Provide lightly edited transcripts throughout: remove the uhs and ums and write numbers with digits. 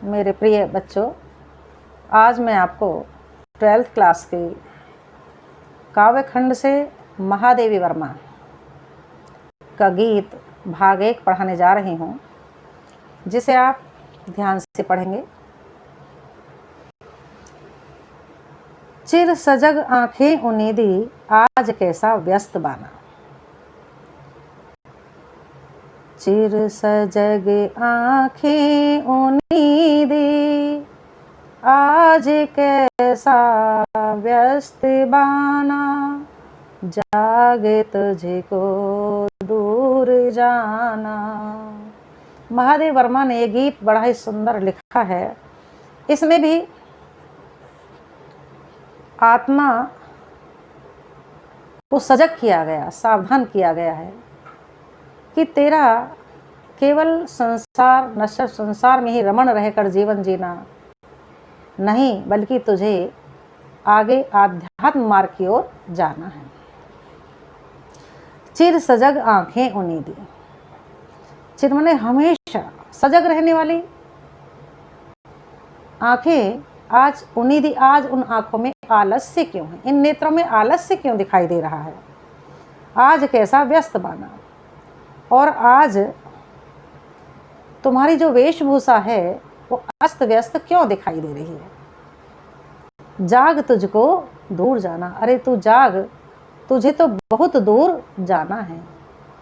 मेरे प्रिय बच्चों, आज मैं आपको 12th क्लास की काव्य खंड से महादेवी वर्मा का गीत भाग 1 पढ़ाने जा रही हूँ, जिसे आप ध्यान से पढ़ेंगे। चिर सजग आंखें उन्नीदी, आज कैसा व्यस्त बाना। चिर सजग आंखें उन्नीदी, आज कैसा व्यस्त बाना। जागे तुझको दूर जाना। महादेव वर्मा ने ये गीत बड़ा ही सुंदर लिखा है। इसमें भी आत्मा को सजग किया गया, सावधान किया गया है कि तेरा केवल संसार, नश्वर संसार में ही रमण रहकर जीवन जीना नहीं, बल्कि तुझे आगे आध्यात्म मार्ग की ओर जाना है। चिर सजग आंखें उन्नीदी। चिर माने हमेशा सजग रहने वाली आंखें आज उन्नीदी, आज उन आंखों में आलस्य क्यों है, इन नेत्रों में आलस्य क्यों दिखाई दे रहा है। आज कैसा व्यस्त बाना, और आज तुम्हारी जो वेशभूषा है वो अस्त व्यस्त क्यों दिखाई दे रही है। जाग तुझको दूर जाना। अरे तू जाग, तुझे तो बहुत दूर जाना है,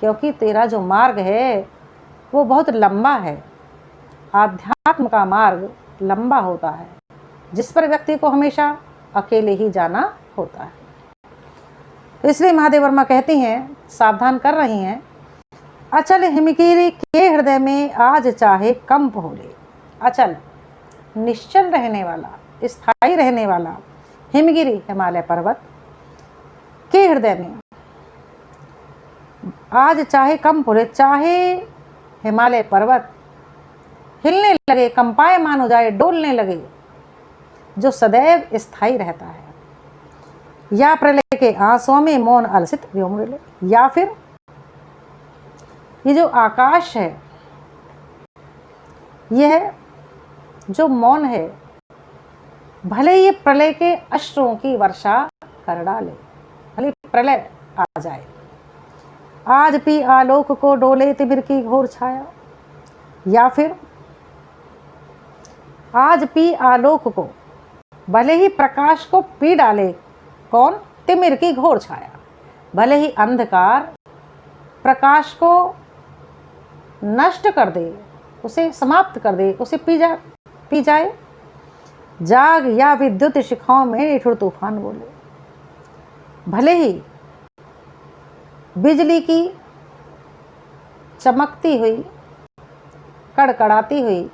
क्योंकि तेरा जो मार्ग है वो बहुत लंबा है। आध्यात्म का मार्ग लंबा होता है, जिस पर व्यक्ति को हमेशा अकेले ही जाना होता है। इसलिए महादेव वर्मा कहती हैं, सावधान कर रही हैं, अचल हिमगिरी के हृदय में आज चाहे कंप हो ले। अचल निश्चल रहने वाला, स्थायी रहने वाला हिमगिरी हिमालय पर्वत के हृदय में आज चाहे कंप हो ले। चाहे हिमालय पर्वत हिलने लगे, कंपायमान हो जाए, डोलने लगे, जो सदैव स्थायी रहता है। या प्रलय के आंसुओं में मौन अलसित व्योम ले। या फिर ये जो आकाश है, यह जो मौन है, भले ये प्रलय के अश्रुओं की वर्षा कर डाले, भले प्रलय आ जाए। आज पी आलोक को डोले तिमिर की घोर छाया। या फिर आज पी आलोक को, भले ही प्रकाश को पी डाले कौन, तिमिर की घोर छाया। भले ही अंधकार प्रकाश को नष्ट कर दे, उसे समाप्त कर दे, उसे पी जाए। जाग या विद्युत शिखाओं में निठुर तूफान बोले। भले ही बिजली की चमकती हुई, कड़कड़ाती हुई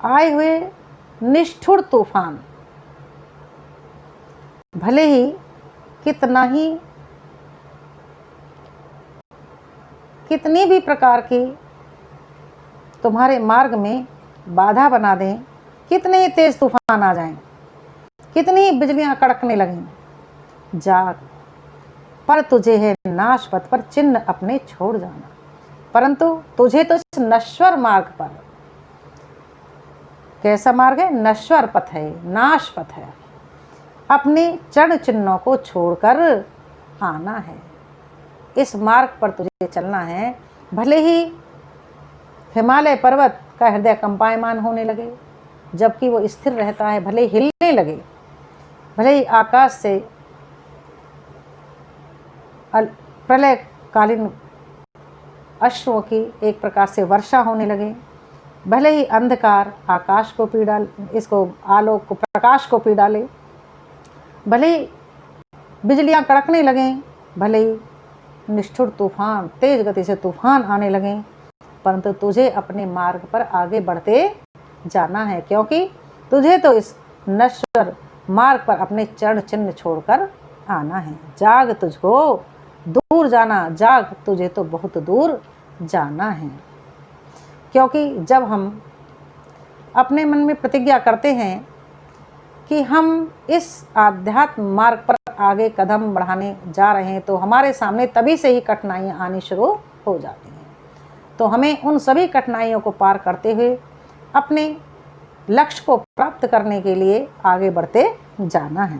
आए हुए निष्ठुर तूफान, भले ही कितनी भी प्रकार की तुम्हारे मार्ग में बाधा बना दें, कितने ही तेज तूफान आ जाएं, कितनी ही बिजलियां कड़कने लगें, जाग, पर तुझे है नाश पथ पर चिन्ह अपने छोड़ जाना। परंतु तुझे तो इस नश्वर मार्ग पर, कैसा मार्ग है, नश्वर पथ है, नाश पथ है, अपने चरण चिन्हों को छोड़कर आना है। इस मार्ग पर तुझे चलना है। भले ही हिमालय पर्वत का हृदय कंपायमान होने लगे, जबकि वो स्थिर रहता है, भले ही हिलने लगे, भले ही आकाश से प्रलयकालीन अश्रुओं की एक प्रकार से वर्षा होने लगे, भले ही अंधकार आकाश को पी डाल, इसको आलोक को, प्रकाश को पी डाले, भले ही बिजलियां कड़कने लगें, भले ही निष्ठुर तूफान, तेज गति से तूफान आने लगें, परंतु तुझे अपने मार्ग पर आगे बढ़ते जाना है, क्योंकि तुझे तो इस नश्वर मार्ग पर अपने चरण चिन्ह छोड़कर आना है। जाग तुझको दूर जाना। जाग, तुझे तो बहुत दूर जाना है। क्योंकि जब हम अपने मन में प्रतिज्ञा करते हैं कि हम इस आध्यात्म मार्ग पर आगे कदम बढ़ाने जा रहे हैं, तो हमारे सामने तभी से ही कठिनाइयाँ आनी शुरू हो जाती हैं। तो हमें उन सभी कठिनाइयों को पार करते हुए अपने लक्ष्य को प्राप्त करने के लिए आगे बढ़ते जाना है।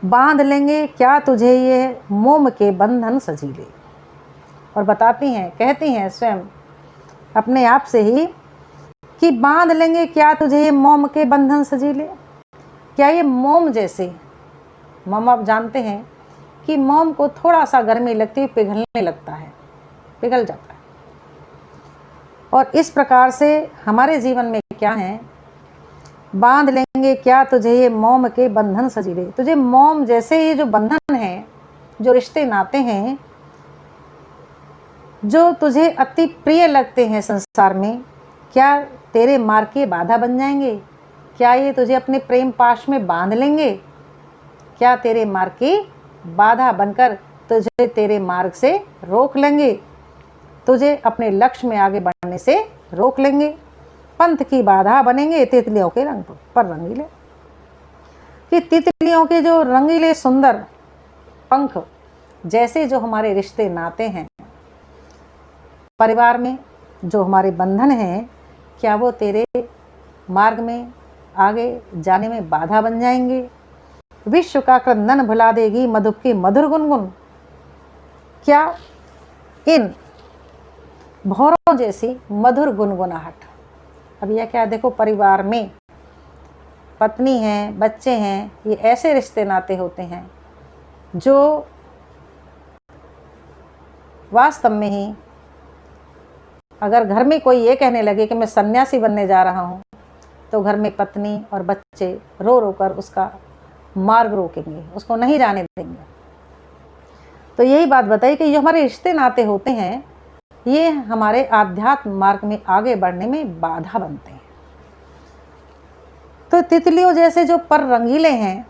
बांध लेंगे क्या तुझे ये मोम के बंधन सजीले। और बताती हैं, कहती हैं स्वयं अपने आप से ही कि बांध लेंगे क्या तुझे ये मोम के बंधन सजीले। क्या ये मोम जैसे, मोम आप जानते हैं कि मोम को थोड़ा सा गर्मी लगती है पिघलने लगता है, पिघल जाता है। और इस प्रकार से हमारे जीवन में क्या है, बांध लेंगे क्या तुझे ये मोम के बंधन सजीले। तुझे मोम जैसे ये जो बंधन है, जो रिश्ते नाते हैं, जो तुझे अति प्रिय लगते हैं संसार में, क्या तेरे मार्ग की बाधा बन जाएंगे? क्या ये तुझे अपने प्रेम पाश में बांध लेंगे? क्या तेरे मार्ग की बाधा बनकर तुझे तेरे मार्ग से रोक लेंगे, तुझे अपने लक्ष्य में आगे बढ़ने से रोक लेंगे? पंथ की बाधा बनेंगे तितलियों के रंग पर रंगीले। कि तितलियों के जो रंगीले सुंदर पंख जैसे जो हमारे रिश्ते नाते हैं, परिवार में जो हमारे बंधन हैं, क्या वो तेरे मार्ग में आगे जाने में बाधा बन जाएंगे? विश्व का क्रंदन भुला देगी मधुप की मधुर गुनगुन। क्या इन भौरों जैसी मधुर गुनगुनाहट, अब यह क्या, देखो परिवार में पत्नी हैं, बच्चे हैं, ये ऐसे रिश्ते नाते होते हैं जो वास्तव में ही, अगर घर में कोई ये कहने लगे कि मैं सन्यासी बनने जा रहा हूँ, तो घर में पत्नी और बच्चे रो रो कर उसका मार्ग रोकेंगे, उसको नहीं जाने देंगे। तो यही बात बताई कि जो हमारे रिश्ते नाते होते हैं, ये हमारे आध्यात्म मार्ग में आगे बढ़ने में बाधा बनते हैं। तो तितलियों जैसे जो पर रंगीले हैं,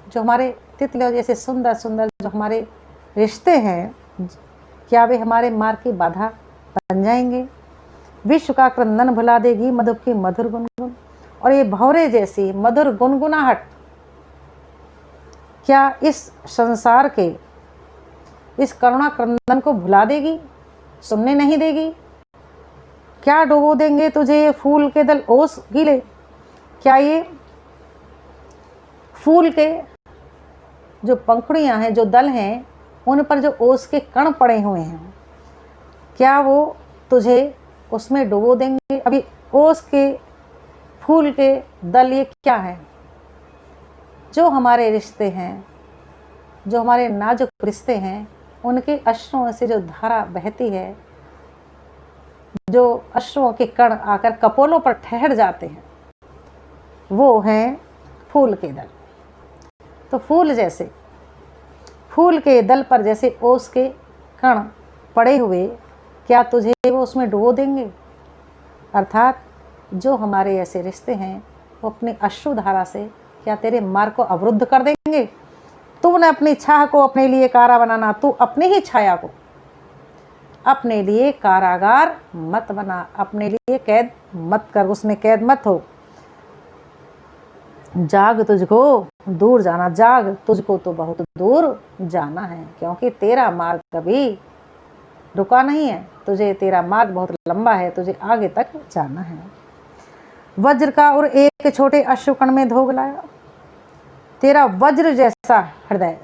जो हमारे तितलियों जैसे सुंदर सुंदर जो हमारे रिश्ते हैं, क्या वे हमारे मार्ग की बाधा बन जाएंगे? विश्व का क्रंदन भुला देगी मधुप की मधुर गुनगुन। और ये भौरे जैसी मधुर गुनगुनाहट क्या इस संसार के इस करुणा क्रंदन को भुला देगी, सुनने नहीं देगी? क्या डुबो देंगे तुझे ये फूल के दल ओस गीले। क्या ये फूल के जो पंखुड़ियां हैं, जो दल हैं, उन पर जो ओस के कण पड़े हुए हैं, क्या वो तुझे उसमें डुबो देंगे? अभी ओस के फूल के दल ये क्या है? जो हमारे रिश्ते हैं, जो हमारे नाजुक रिश्ते हैं, उनके अश्रुओं से जो धारा बहती है, जो अश्रुओं के कण आकर कपोलों पर ठहर जाते हैं, वो हैं फूल के दल। तो फूल जैसे, फूल के दल पर जैसे ओस के कण पड़े हुए, क्या तुझे वो उसमें डुबो देंगे? अर्थात जो हमारे ऐसे रिश्ते हैं, वो अपनी अश्रुधारा से क्या तेरे मार्ग को अवरुद्ध कर देंगे? तूने अपनी छाह को अपने लिए कारा बनाना, तू अपनी ही छाया को अपने लिए कारागार मत बना, अपने लिए कैद मत कर, उसमें कैद मत हो। जाग तुझको दूर जाना, जाग तुझको तो बहुत दूर जाना है, क्योंकि तेरा मार्ग कभी रुका नहीं है, तुझे तेरा मार्ग बहुत लंबा है, तुझे आगे तक जाना है। वज्र का और एक छोटे अश्रुकण में धोग लाया, तेरा वज्र जैसा हृदय,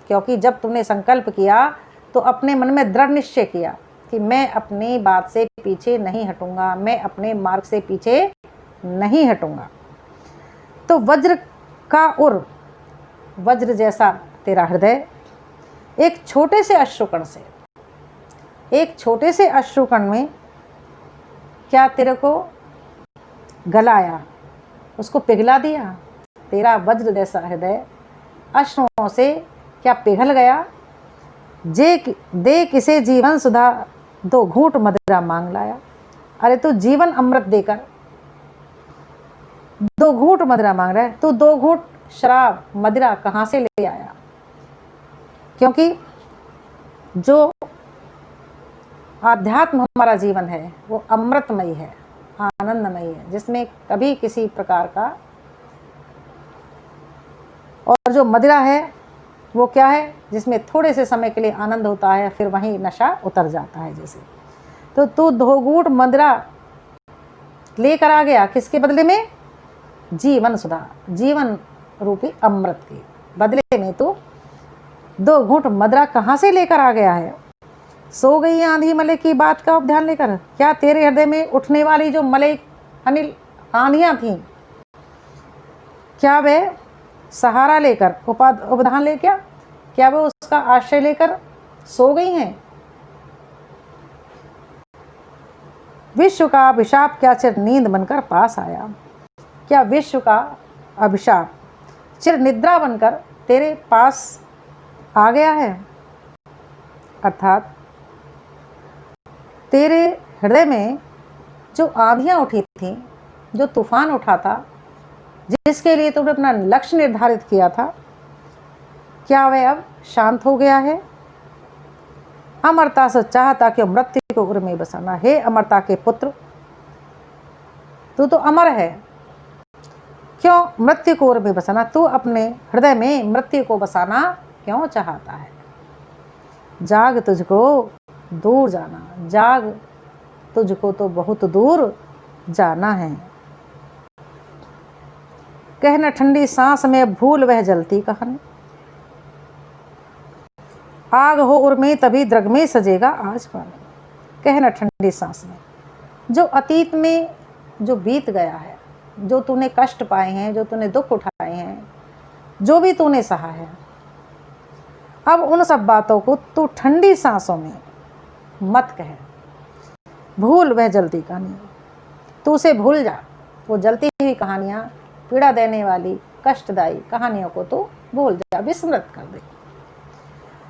क्योंकि जब तुमने संकल्प किया तो अपने मन में दृढ़ निश्चय किया कि मैं अपनी बात से पीछे नहीं हटूंगा, मैं अपने मार्ग से पीछे नहीं हटूंगा। तो वज्र का और वज्र जैसा तेरा हृदय, एक छोटे से अश्रुकण से, एक छोटे से अश्रुकण में क्या तेरे को गलाया, उसको पिघला दिया। तेरा वज्र जैसा हृदय अश्रुओं से क्या पिघल गया। दे किसे जीवन सुधा, दो घूंट मदिरा मांग लाया। अरे तू जीवन अमृत देकर दो घूंट मदिरा मांग रहा है, तू दो घूंट शराब मदिरा कहाँ से ले आया? क्योंकि जो आध्यात्म हमारा जीवन है वो अमृतमयी है, आनंदमयी है, जिसमें कभी किसी प्रकार का, और जो मदिरा है वो क्या है, जिसमें थोड़े से समय के लिए आनंद होता है, फिर वहीं नशा उतर जाता है। जैसे तो तू 2 घूंट मदिरा लेकर आ गया, किसके बदले में? जीवन सुधा, जीवन रूपी अमृत के बदले में तू 2 घूंट मदिरा कहाँ से लेकर आ गया है? सो गई आंधी मलय की बात का ध्यान लेकर। क्या तेरे हृदय में उठने वाली जो मलय अनिल आंधियां थीं, क्या वे सहारा लेकर, उपधान ले, क्या वे उसका आश्रय लेकर सो गई हैं? विश्व का अभिशाप क्या चिर नींद बनकर पास आया? क्या विश्व का अभिशाप चिर निद्रा बनकर तेरे पास आ गया है? अर्थात तेरे हृदय में जो आंधियां उठी थी, जो तूफान उठा था, जिसके लिए तुमने अपना लक्ष्य निर्धारित किया था, क्या वह अब शांत हो गया है? अमरता से चाहता कि मृत्यु को उर में बसाना। हे अमरता के पुत्र, तू तो अमर है, क्यों मृत्यु को उर में बसाना? तू अपने हृदय में मृत्यु को बसाना क्यों चाहता है? जाग, तुझको दूर जाना, जाग, तुझको तो बहुत दूर जाना है। कहना ठंडी सांस में भूल वह जलती कहानी, आग हो उर में तभी द्रग में सजेगा आज पानी। कहना ठंडी सांस में, जो अतीत में जो बीत गया है, जो तूने कष्ट पाए हैं, जो तूने दुख उठाए हैं, जो भी तूने सहा है, अब उन सब बातों को तू ठंडी सांसों में मत कह। भूल वह जलती कहानी, तू उसे भूल जा। वो जलती हुई कहानियाँ, पीड़ा देने वाली कष्टदायी कहानियों को तू भूल जा, विस्मृत कर दे।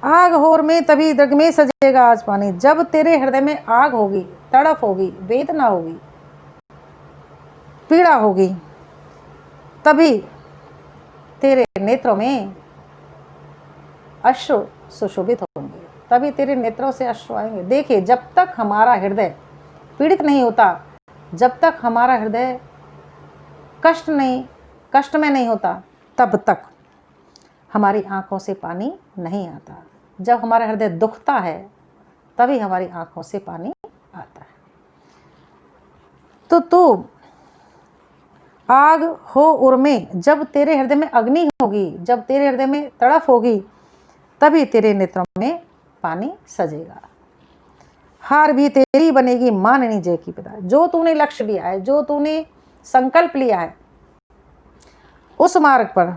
आग होर में तभी दग में सजेगा आज पानी। जब तेरे हृदय में आग होगी, तड़प होगी, वेदना होगी, पीड़ा होगी, तभी तेरे नेत्रों में अश्रु सुशोभित होंगे, तभी तेरे नेत्रों से अश्रु आएंगे। देखिए, जब तक हमारा हृदय पीड़ित नहीं होता, जब तक हमारा हृदय कष्ट में नहीं होता, तब तक हमारी आंखों से पानी नहीं आता। जब हमारा हृदय दुखता है, तभी हमारी आंखों से पानी आता है। तो तू आग हो उर में, जब तेरे हृदय में अग्नि होगी, जब तेरे हृदय में तड़फ होगी, तभी तेरे नेत्रों में पानी सजेगा। हार भी तेरी बनेगी माननी जय की पिता। जो तूने लक्ष्य लिया है, जो तूने संकल्प लिया है, उस मार्ग पर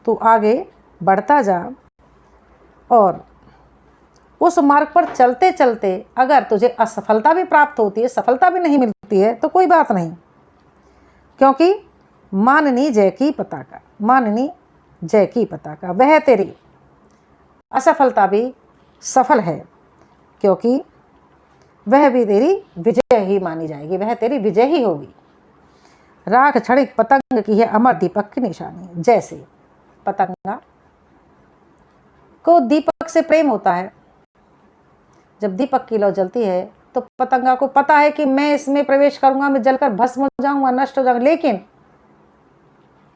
तू आगे बढ़ता जा, और उस मार्ग पर चलते चलते अगर तुझे असफलता भी प्राप्त होती है, सफलता भी नहीं मिलती है, तो कोई बात नहीं, क्योंकि माननी जय की पताका, माननी जय की पताका, वह तेरी असफलता भी सफल है, क्योंकि वह भी तेरी विजय ही मानी जाएगी, वह तेरी विजय ही होगी। राख क्षणिक पतंग की है अमर दीपक की निशानी। जैसे पतंगा को दीपक से प्रेम होता है, जब दीपक की लौ जलती है तो पतंगा को पता है कि मैं इसमें प्रवेश करूंगा, मैं जलकर भस्म हो जाऊंगा, नष्ट हो जाऊंगा, लेकिन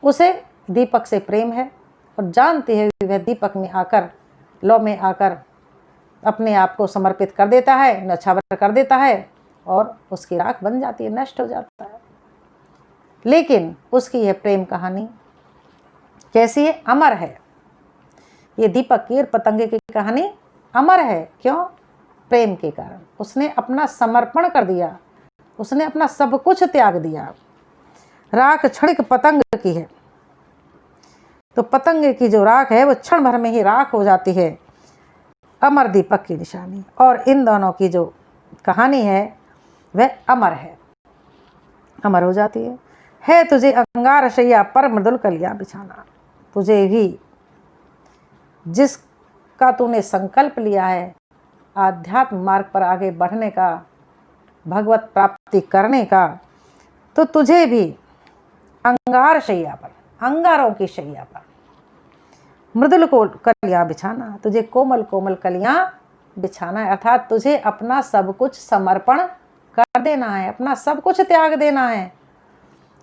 उसे दीपक से प्रेम है और जानती है कि वह दीपक में आकर, लौ में आकर अपने आप को समर्पित कर देता है, न्यौछावर कर देता है, और उसकी राख बन जाती है, नष्ट हो जाता है। लेकिन उसकी यह प्रेम कहानी कैसी है? अमर है। ये दीपक की और पतंगे की कहानी अमर है। क्यों? प्रेम के कारण। उसने अपना समर्पण कर दिया, उसने अपना सब कुछ त्याग दिया। राख क्षणिक पतंग की है, तो पतंगे की जो राख है वो क्षण भर में ही राख हो जाती है, अमर दीपक की निशानी। और इन दोनों की जो कहानी है वह अमर है, अमर हो जाती है तुझे अंगार शैया पर मृदुल कलिया बिछाना। तुझे भी जिसका तूने संकल्प लिया है आध्यात्म मार्ग पर आगे बढ़ने का, भगवत प्राप्ति करने का, तो तुझे भी अंगार शैया पर, अंगारों की शैया पर मृदुल को कलियां बिछाना, तुझे कोमल कोमल कलियां बिछाना है। अर्थात तुझे अपना सब कुछ समर्पण कर देना है, अपना सब कुछ त्याग देना है।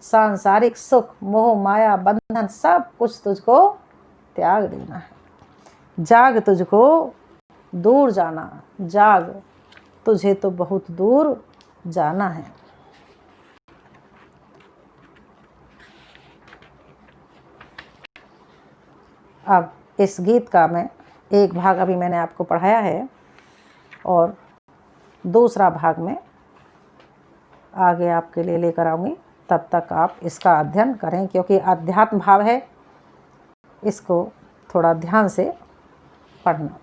सांसारिक सुख, मोह, माया, बंधन, सब कुछ तुझको त्याग देना है। जाग तुझको दूर जाना, जाग तुझे तो बहुत दूर जाना है। अब इस गीत का मैं एक भाग अभी मैंने आपको पढ़ाया है और दूसरा भाग में आगे आपके लिए लेकर आऊँगी। तब तक आप इसका अध्ययन करें, क्योंकि अध्यात्म भाव है, इसको थोड़ा ध्यान से पढ़ना।